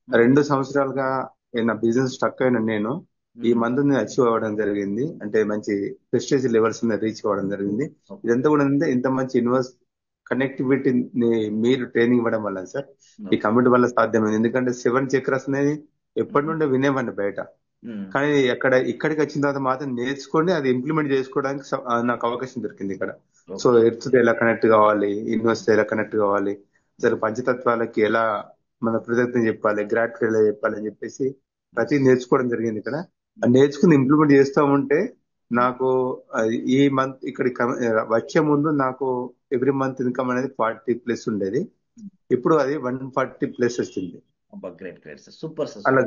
2 సంవత్సరాలుగా నా business stuck అయిన నేను ఈ మంత్ నేను అచీవ్ అవ్వడం జరిగింది. అంటే మంచి ప్రెస్టేజ్ లెవెల్స్ రీచ్ అవ్వడం జరిగింది. ఇదంతా కూడా ఏంటంటే ఇంత మంచి కనెక్టివిటీ మీరు ట్రైనింగ్ ఇవ్వడం వల్ల సార్, ఈ కమిటీ వల్ల సాధ్యమైంది. ఎందుకంటే 7 చక్రాస్ అనేది ఎప్పటి నుండో వినేవాడిని బయట, కానీ ఇక్కడికి వచ్చిన తర్వాత మాత్రం నేర్చుకొని అది ఇంప్లిమెంట్ చేసుకోవడానికి నాకు అవకాశం దొరికింది ఇక్కడ. సో ఎర్త్ తో ఎలా కనెక్ట్ కావాలి, యూనివర్స్ తో ఎలా కనెక్ట్ కావాలి, అసలు పంచతత్వాలకి ఎలా మన కృతజ్ఞత చెప్పాలి, గ్రాటిట్యూడ్ ఎలా చెప్పాలి అని చెప్పేసి ప్రతి నేర్చుకోవడం జరిగింది ఇక్కడ. నేర్చుకుని ఇంప్లిమెంట్ చేస్తూ ఉంటే నాకు ఈ మంత్ ఇక్కడ వచ్చే ముందు నాకు ఎవ్రీ మంత్ ఇన్కమ్ అనేది 40+ ఉండేది. ఇప్పుడు అది 140+ వచ్చింది. అలా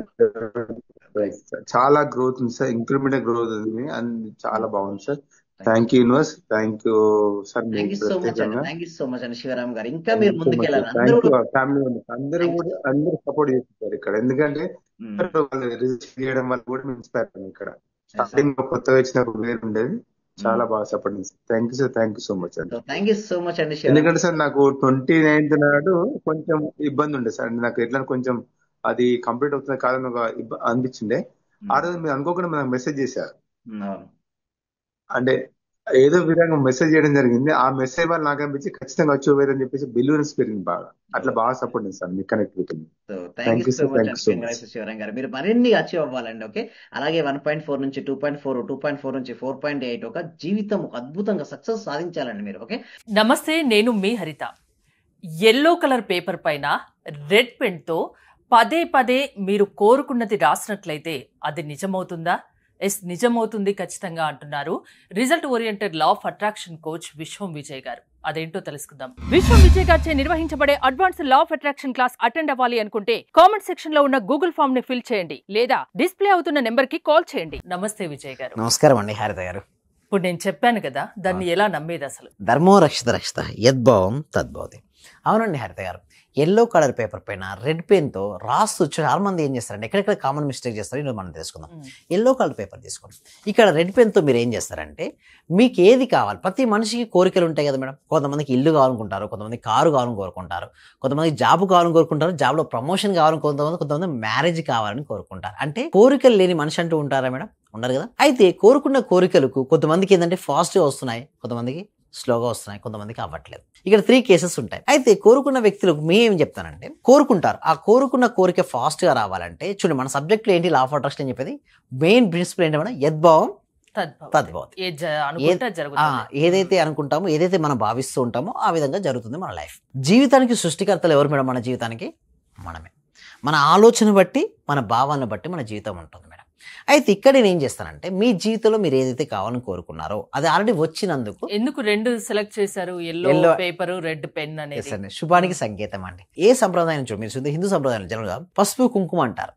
చాలా గ్రోత్ ఉంది సార్, ఇంక్రిమెంట్ గ్రోత్ ఉంది అండ్ చాలా బాగుంది sir. Thank you universe, thank you sir. Family అందరూ సపోర్ట్ చేస్తారు ఇక్కడ. ఎందుకంటే వాళ్ళు రిజిస్టర్ చేయడం వల్ల కూడా ఇన్స్పైర్ అయ్యింది ఇక్కడ. స్టార్టింగ్ లో కొత్తగా వచ్చినప్పుడు వేరు ఉండేది, చాలా బాగా సపోర్ట్ చేస్తారు. థ్యాంక్ యూ సో మచ్ అండి. ఎందుకంటే సార్ నాకు 29th నాడు కొంచెం ఇబ్బంది ఉండే సార్, నాకు ఎట్లా కొంచెం అది కంప్లీట్ అవుతుంది కాదని ఒక అనిపించిండే. ఆ రోజు మీరు అనుకోకుండా నాకు మెసేజ్ చేశారు, అంటే ఏదో విధంగా మెసేజ్ చేయడం జరిగింది. ఆ మెసేజ్ వల్ల నాకు అనిపించి ఖచ్చితంగా వచ్చి పోయేదని చెప్పేసి బిలీవెన్స్ పెరిగింది బాగా. అట్లా బాగా సపోర్ట్ చేస్తాను మీ connectivity. Thank you so much Shivaram garu. మీరు మరిన్ని అచీవ్ అవ్వాలండి. ఓకే, అలాగే 1.4 నుంచి 2.4, 2.4 నుంచి 4.8 ఒక జీవితం అద్భుతంగా సక్సెస్ సాధించాలండి మీరు. ఓకే, నమస్తే, నేను మీ హరిత. ఎల్లో కలర్ పేపర్ పైన రెడ్ పెన్ తో పదే పదే మీరు కోరుకున్నది రాసినట్లయితే అది నిజమవుతుందా? ఎస్, నిజమవుతుంది ఖచ్చితంగా అంటున్నారు result oriented law of attraction coach విశ్వం విజయ్ గారు. అదేంటో తెలుసుకుందాం. విశ్వం విజయ్ గారిచే నిర్వహించబడే advance law of attraction class attend అవ్వాలి అనుకుంటే కామెంట్ సెక్షన్ లో ఉన్న గూగుల్ ఫామ్ ని ఫిల్ చేయండి, లేదా డిస్ప్లే అవుతున్న నెంబర్ కి కాల్ చేయండి. నమస్తే విజయ్ గారు. నమస్కారం అండి హరిత గారు. ఇప్పుడు నేను చెప్పాను కదా, దాన్ని ఎలా నమ్మేది అసలు? ధర్మో రక్షిత రక్షిత యద్భావం తద్భవతి. అవునండి హరిత గారు, ఎల్లో కలర్ పేపర్ పైన రెడ్ పెన్తో రాస్తూ చాలా మంది ఏం చేస్తారంటే ఎక్కడెక్కడ కామన్ మిస్టేక్ చేస్తారు ఈరోజు మనం తెలుసుకుందాం. ఎల్లో కలర్ పేపర్ తీసుకోండి, ఇక్కడ రెడ్ పెన్తో మీరు ఏం చేస్తారంటే మీకు ఏది కావాలి, ప్రతి మనిషికి కోరికలు ఉంటాయి కదా మేడం. కొంతమందికి ఇల్లు కావాలనుకుంటారు, కొంతమంది కారు కావాలని కోరుకుంటారు, కొంతమంది జాబ్ కావాలని కోరుకుంటారు, జాబ్లో ప్రమోషన్ కావాలని కొంతమంది మ్యారేజ్ కావాలని కోరుకుంటారు. అంటే కోరికలు లేని మనిషి అంటూ ఉంటారా మేడం? ఉండరు కదా. అయితే కోరుకున్న కోరికలకు కొంతమందికి ఏంటంటే ఫాస్ట్గా వస్తున్నాయి, కొంతమందికి స్లోగా వస్తున్నాయి, కొంతమందికి అవ్వట్లేదు. ఇక్కడ 3 కేసెస్ ఉంటాయి. అయితే కోరుకున్న వ్యక్తులకు మేమేం చెప్తానంటే, కోరుకుంటారు, ఆ కోరుకున్న కోరిక ఫాస్ట్ గా రావాలంటే చూడండి, మన సబ్జెక్ట్ లో ఏంటి లా ఆఫ్ అట్రాక్షన్ అని చెప్పేది మెయిన్ ప్రిన్సిపల్ ఏంటంటే యద్భావం తద్భవతి. ఏదైతే అనుకుంటామో, ఏదైతే మనం భావిస్తూ ఉంటామో ఆ విధంగా జరుగుతుంది మన లైఫ్. జీవితానికి సృష్టికర్తలు ఎవరు మేడం? మన జీవితానికి మనమే. మన ఆలోచన బట్టి, మన భావాన్ని బట్టి మన జీవితం ఉంటుంది మేడం. అయితే ఇక్కడ నేను ఏం చేస్తానంటే, మీ జీవితంలో మీరు ఏదైతే కావాలని కోరుకున్నారో అది ఆల్రెడీ వచ్చినందుకు. ఎందుకు 2 సెలెక్ట్ చేశారు? ఎల్లో పేపర్, రెడ్ పెన్ అనేది శుభానికి సంకేతం అండి. ఏ సంప్రదాయం చూడు, మీరు హిందూ సంప్రదాయం జనరల్గా పసుపు కుంకుమ అంటారు.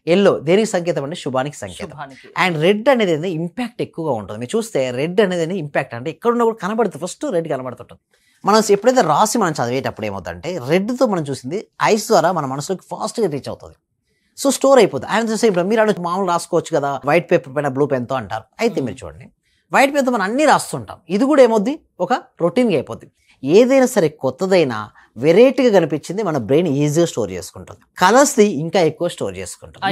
ఎల్లో దేనికి సంకేతం అంటే శుభానికి సంకేతం. అండ్ రెడ్ అనేది ఇంపాక్ట్ ఎక్కువగా ఉంటుంది. మీరు చూస్తే రెడ్ అనేది ఇంపాక్ట్ అంటే ఎక్కడున్నా కూడా కనబడుతుంది, ఫస్ట్ రెడ్ కనబడుతుంటుంది. మనం ఎప్పుడైతే రాసి మనం చదివేటప్పుడు ఏమవుతుందంటే రెడ్తో మనం చూసింది ఐస్ ద్వారా మన మనసులోకి ఫాస్ట్గా రీచ్ అవుతుంది, సో స్టోర్ అయిపోతుంది. అండ్ ఇప్పుడు మీరు అక్కడ మామూలు రాసుకోవచ్చు కదా వైట్ పేపర్ పైన బ్లూ పెన్తో అంటారు. అయితే మీరు చూడండి, వైట్ పెన్తో మనం అన్ని రాస్తుంటాం, ఇది కూడా ఏమవుద్ది ఒక రొటీన్గా అయిపోద్ది. ఏదైనా సరే కొత్తదైనా వెరైటీగా కనిపించింది మన బ్రెయిన్ ఈజీగా స్టోర్ చేసుకుంటుంది, కలర్స్ది ఇంకా ఎక్కువ స్టోర్ చేసుకుంటుంది,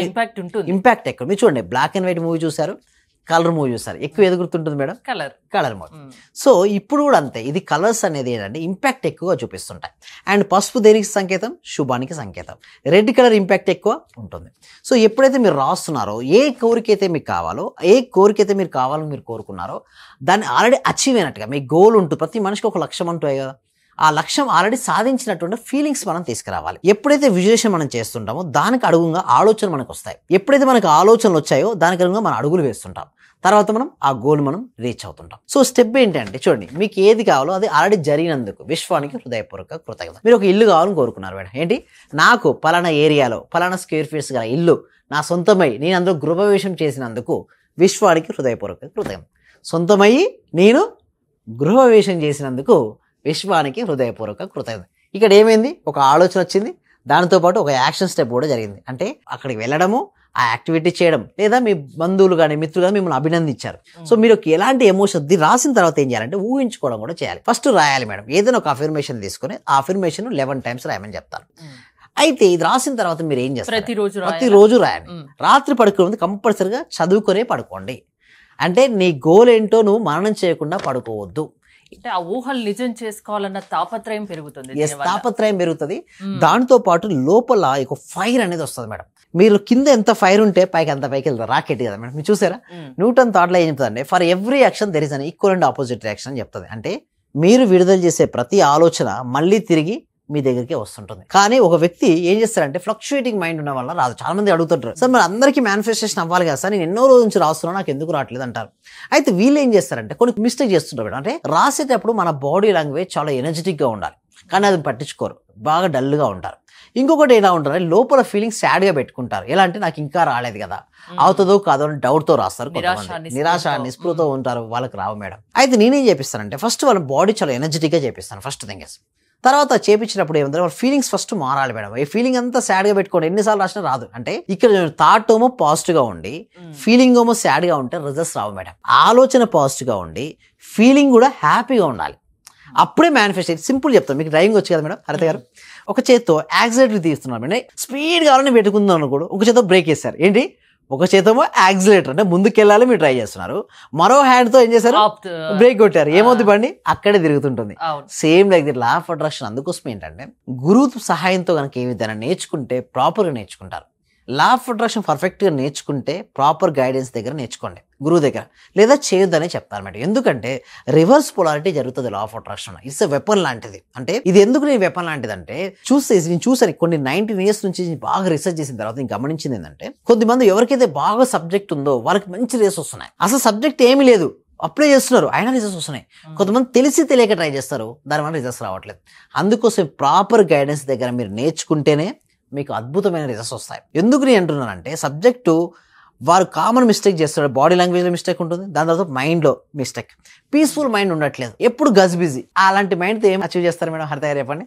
ఇంపాక్ట్ ఎక్కువ. మీరు చూడండి, బ్లాక్ అండ్ వైట్ మూవీ చూసారు, కలర్ మూవీ చూసారు, ఎక్కువ ఏది గుర్తుంటుంది మేడం? Colour movie. సో ఇప్పుడు కూడా అంతే, ఇది కలర్స్ అనేది ఏంటంటే ఇంపాక్ట్ ఎక్కువగా చూపిస్తుంటాయి. అండ్ పసుపు దేనికి సంకేతం? శుభానికి సంకేతం. రెడ్ కలర్ ఇంపాక్ట్ ఎక్కువ ఉంటుంది. సో ఎప్పుడైతే మీరు రాస్తున్నారో, ఏ కోరికైతే మీకు కావాలో, ఏ కోరికైతే మీరు కావాలని మీరు కోరుకున్నారో దాన్ని ఆల్రెడీ అచీవ్ అయినట్టుగా మీ గోల్ ఉంటుంది. ప్రతి మనిషికి ఒక లక్ష్యం అంటూ కదా, ఆ లక్ష్యం ఆల్రెడీ సాధించినటువంటి ఫీలింగ్స్ మనం తీసుకురావాలి. ఎప్పుడైతే విజువలేషన్ మనం చేస్తుంటామో దానికి అడుగుగా ఆలోచనలు మనకు వస్తాయి. ఎప్పుడైతే మనకు ఆలోచనలు వచ్చాయో దానికి అడుగుగా మనం అడుగులు వేస్తుంటాం, తర్వాత మనం ఆ గోల్ మనం రీచ్ అవుతుంటాం. సో స్టెప్ ఏంటంటే చూడండి, మీకు ఏది కావాలో అది ఆల్రెడీ జరిగినందుకు విశ్వానికి హృదయపూర్వక కృతజ్ఞత. మీరు ఒక ఇల్లు కావాలని కోరుకున్నారు మేడం, ఏంటి నాకు పలానా ఏరియాలో పలానా స్క్వేర్ ఫీట్స్ గల ఇల్లు నా సొంతమై నేను అందులో గృహప్రవేశం చేసినందుకు విశ్వానికి హృదయపూర్వక కృతజ్ఞత. సొంతమయ్యి నేను గృహప్రవేశం చేసినందుకు విశ్వానికి హృదయపూర్వక కృతజ్ఞత. ఇక్కడ ఏమైంది, ఒక ఆలోచన వచ్చింది, దానితోపాటు ఒక యాక్షన్ స్టెప్ కూడా జరిగింది. అంటే అక్కడికి వెళ్ళడము, ఆ యాక్టివిటీ చేయడం, లేదా మీ బంధువులు కానీ మిత్రులు కానీ మిమ్మల్ని అభినందించారు. సో మీరు ఎలాంటి ఎమోషన్ రాసిన తర్వాత ఏం చేయాలంటే ఊహించుకోవడం కూడా చేయాలి. ఫస్ట్ రాయాలి మేడం, ఏదైనా ఒక అఫర్మేషన్ తీసుకొని ఆ అఫర్మేషన్ 11 times రాయమని చెప్తాను. అయితే ఇది రాసిన తర్వాత మీరు ఏం చేస్తారు, ప్రతిరోజు ప్రతిరోజు రాయండి. రాత్రి పడుకునే ముందు కంపల్సరిగా చదువుకునే పడుకోండి. అంటే నీ గోల్ ఏంటో నువ్వు మననం చేయకుండా పడుకోవద్దు. అంటే ఆ ఊహలు నిజం చేసుకోవాలన్న తాపత్రయం పెరుగుతుంది, తాపత్రయం పెరుగుతుంది. దాంతో పాటు లోపల ఒక ఫైర్ అనేది వస్తుంది మేడం. మీరు కింద ఎంత ఫైర్ ఉంటే పైకి అంత పైకి వెళ్తారు, రాకెట్ కదా మేడం. మీరు చూసారా, న్యూటన్ థాట్లో ఏం చెప్తుందంటే for every action there is an equal and opposite reaction అని చెప్తుంది. అంటే మీరు విడుదల చేసే ప్రతి ఆలోచన మళ్ళీ తిరిగి మీ దగ్గరికి వస్తుంటుంది. కానీ ఒక వ్యక్తి ఏం చేస్తారంటే ఫ్లక్చుయేటింగ్ మైండ్ ఉన్న వల్ల రాదు. చాలా మంది అడుగుతుంటారు, సార్ మరి అందరికీ మేనిఫెస్టేషన్ అవ్వాలి కదా సార్, నేను ఎన్నో రోజు నుంచి రాస్తున్నా నాకు ఎందుకు రావట్లేదు అంటారు. అయితే వీళ్ళు ఏం చేస్తారంటే కొన్ని మిస్టేక్ చేస్తుంటారు. అంటే రాసేటప్పుడు మన బాడీ లాంగ్వేజ్ చాలా ఎనర్జెటిక్గా ఉండాలి, కానీ అది పట్టించుకోరు, బాగా డల్గా ఉంటారు. ఇంకొకటి ఎలా ఉంటారు, లోపల ఫీలింగ్స్ సాడ్గా పెట్టుకుంటారు. ఎలా అంటే నాకు ఇంకా రాలేదు కదా, అవుతుందో కాదో అని డౌట్తో రాస్తారు. నిరాశ నిస్పృహతో ఉంటారు, వాళ్ళకి రావు మేడం. అయితే నేనేం చేపిస్తానంటే ఫస్ట్ వాళ్ళ బాడీ చాలా ఎనర్జెటిక్గా చేపిస్తాను ఫస్ట్ థింగ్ ఇస్. తర్వాత చేపించినప్పుడు ఏమంటారు, వాళ్ళ ఫీలింగ్స్ ఫస్ట్ మారాలి మేడం. ఈ ఫీలింగ్ అంతా సాడ్గా పెట్టుకోండి, ఎన్నిసార్లు రాసినా రాదు. అంటే ఇక్కడ థాట్ ఏమో పాజిటివ్గా ఉండి ఫీలింగ్ ఏమో సాడ్గా ఉంటే రిజల్ట్స్ రావు మేడం. ఆలోచన పాజిటివ్గా ఉండి ఫీలింగ్ కూడా హ్యాపీగా ఉండాలి, అప్పుడే మేనిఫెస్టేషన్. సింపుల్ చెప్తాను, మీకు డ్రైవింగ్ వచ్చి కదా మేడం హరిత గారు. ఒక చేత్తో యాక్సిలేటర్ తీస్తున్నారు మేడం, స్పీడ్ కావాలని పెట్టుకుందాం అనుకోడు, ఒక చేత్తో బ్రేక్ వేస్తారు. ఏంటి, ఒక చేతమో యాక్సిలేటర్ అంటే ముందుకెళ్ళాలి మీరు ట్రై చేస్తున్నారు, మరో హ్యాండ్ తో ఏం చేశారు, బ్రేక్ కొట్టారు. ఏమవుతుంది బండి అక్కడే తిరుగుతుంటుంది. Same like the law of attraction. అందుకోసం ఏంటంటే గురువు సహాయంతో కనుక ఏ విధంగా నేర్చుకుంటే ప్రాపర్గా నేర్చుకుంటారు. లా ఆఫ్ అట్రాక్షన్ పర్ఫెక్ట్గా నేర్చుకుంటే ప్రాపర్ గైడెన్స్ దగ్గర నేర్చుకోండి, గురువు దగ్గర, లేదా చేయొద్దనే చెప్తారు మేడం. ఎందుకంటే రివర్స్ పొలారిటీ జరుగుతుంది లా of attraction. It's a weapon లాంటిది. అంటే ఇది ఎందుకు నేను వెపన్ లాంటిది అంటే నేను చూసాను కొన్ని 19 years నుంచి బాగా రీసెర్చ్ చేసిన తర్వాత నేను గమనించింది ఏంటంటే కొద్దిమంది ఎవరికైతే బాగా సబ్జెక్ట్ ఉందో వాళ్ళకి మంచి రిజల్ట్స్ వస్తున్నాయి. అసలు సబ్జెక్ట్ ఏమీ లేదు, అప్లై చేస్తున్నారు, అయినా రిజల్ట్స్ వస్తున్నాయి. కొంతమంది తెలిసి తెలియక ట్రై చేస్తారు, దానివల్ల రిజల్ట్స్ రావట్లేదు. అందుకోసం ప్రాపర్ గైడెన్స్ దగ్గర మీరు నేర్చుకుంటేనే మీకు అద్భుతమైన రిజల్ట్స్ వస్తాయి. ఎందుకు నేను అంటున్నానంటే సబ్జెక్టు వారు కామన్ మిస్టేక్ చేస్తారు, బాడీ లాంగ్వేజ్లో మిస్టేక్ ఉంటుంది, దాని తర్వాత మైండ్లో మిస్టేక్, పీస్ఫుల్ మైండ్ ఉండట్లేదు, ఎప్పుడు గజ్ బిజీ. అలాంటి మైండ్తో ఏం అచీవ్ చేస్తారు మేడం హరిత గారు చెప్పండి.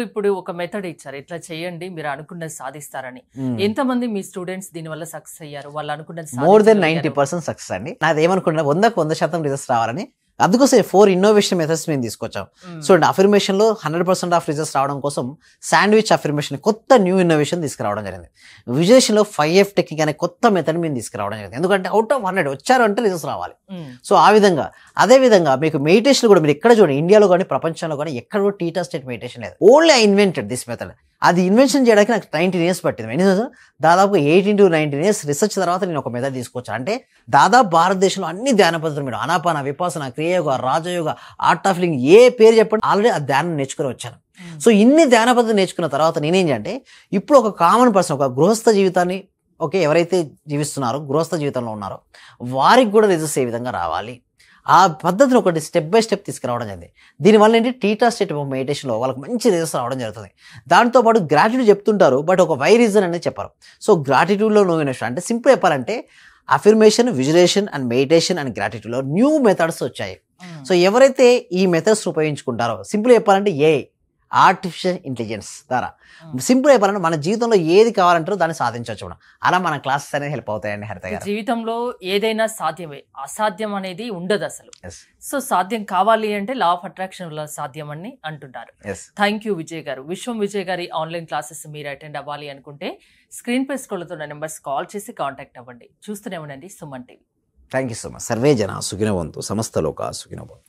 ఇప్పుడు ఒక మెథడ్ ఇచ్చారు, ఇట్లా చేయండి మీరు అనుకున్నది సాధిస్తారని. ఎంతమంది మీ స్టూడెంట్స్ దీని వల్ల సక్సెస్ అయ్యారు, వాళ్ళు అనుకున్నది మోర్ దెన్ 90% సక్సెస్ అండి. నాది ఏమనుకున్నా 100% రిజల్ట్స్ రావాలని. అందుకోసం 4 ఇన్నోవేషన్ మెథడ్స్ మేము తీసుకొచ్చాం. సో అఫర్మేషన్ లో 100% ఆఫ్ రిజల్ట్స్ రావడం కోసం శాండ్విచ్ అఫర్మేషన్ కొత్త న్యూ ఇన్నోవేషన్ తీసుకురావడం జరిగింది. విజువలేషన్ లో 5F టెక్నిక్ అనే కొత్త మెథడ్ మేము తీసుకురావడం జరిగింది. ఎందుకంటే అవుట్ ఆఫ్ 100 వచ్చారు అంటే రిజల్ట్స్ రావాలి. సో ఆ విధంగా అదే విధంగా మీకు మెడిటేషన్ కూడా మీరు ఎక్కడ చూడండి, ఇండియాలో కానీ ప్రపంచంలో కానీ ఎక్కడ కూడా టీటా స్టేట్ మెడిటేషన్ లేదు. Only I invented this method. అది ఇన్వెన్షన్ చేయడానికి నాకు 19 years పట్టింది. దాదాపు 18 to 19 years రిసెర్చ్ తర్వాత నేను ఒక మెథడ్ తీసుకొచ్చాను. అంటే దాదాపు భారతదేశంలో అన్ని ధ్యాన పద్ధతులు మీరు ఆనాపాన, విపాసన, క్రియాయోగ, రాజయోగ, ఆర్ట్ ఆఫ్ లివింగ్ ఏ పేరు చెప్పండి ఆల్రెడీ ఆ ధ్యానం నేర్చుకుని వచ్చాను. సో ఇన్ని ధ్యాన పద్ధతులు నేర్చుకున్న తర్వాత నేనేం చేయాలంటే ఇప్పుడు ఒక కామన్ పర్సన్, ఒక గృహస్థ జీవితాన్ని ఎవరైతే జీవిస్తున్నారో గృహస్థ జీవితంలో ఉన్నారో వారికి కూడా రిజల్ట్స్ ఏ విధంగా రావాలి, ఆ పద్ధతిని ఒకటి స్టెప్ బై స్టెప్ తీసుకురావడం జరిగింది. దీనివల్ల ఏంటి టీటా స్టేట్ మెడిటేషన్లో వాళ్ళకి మంచి రిజల్ట్స్ రావడం జరుగుతుంది. దాంతోపాటు గ్రాటిట్యూడ్ చెప్తుంటారు, బట్ ఒక వై రీజన్ అనేది చెప్పారు. సో గ్రాటిట్యూడ్లో నో ఇన్వెషన్ అంటే సింపుల్ చెప్పాలంటే affirmation, visualization and meditation and గ్రాటిట్యూడ్లో న్యూ మెథడ్స్ వచ్చాయి. సో ఎవరైతే ఈ మెథడ్స్ ఉపయోగించుకుంటారో సింపుల్ చెప్పాలంటే ఆర్టిఫిషియల్ ఇంటెలిజెన్స్ ద్వారా సింపుల్ చెప్పాలంటే మన జీవితంలో ఏది కావాలంటారో దాన్ని సాధించవచ్చు. అలా మన క్లాసెస్ అనేది హెల్ప్ అవుతాయండి హరిత గారు. జీవితంలో ఏదైనా సాధ్యమే, అసాధ్యం అనేది ఉండదు అసలు. సో సాధ్యం కావాలి అంటే లా ఆఫ్ అట్రాక్షన్ వల్ల సాధ్యం అని అంటున్నారు. థ్యాంక్ యూ విజయ్ గారు. విశ్వం విజయ్ గారి ఆన్లైన్ క్లాసెస్ మీరు అటెండ్ అవ్వాలి అనుకుంటే స్క్రీన్ పై స్క్రోల్ అవుతున్న నెంబర్స్ కాల్ చేసి కాంటాక్ట్ అవ్వండి. చూస్తూనే ఉండండి Suman TV. Thank you so much. Survey జన సుఖినో భవంతు, సమస్త లోకా సుఖినో భవంతు.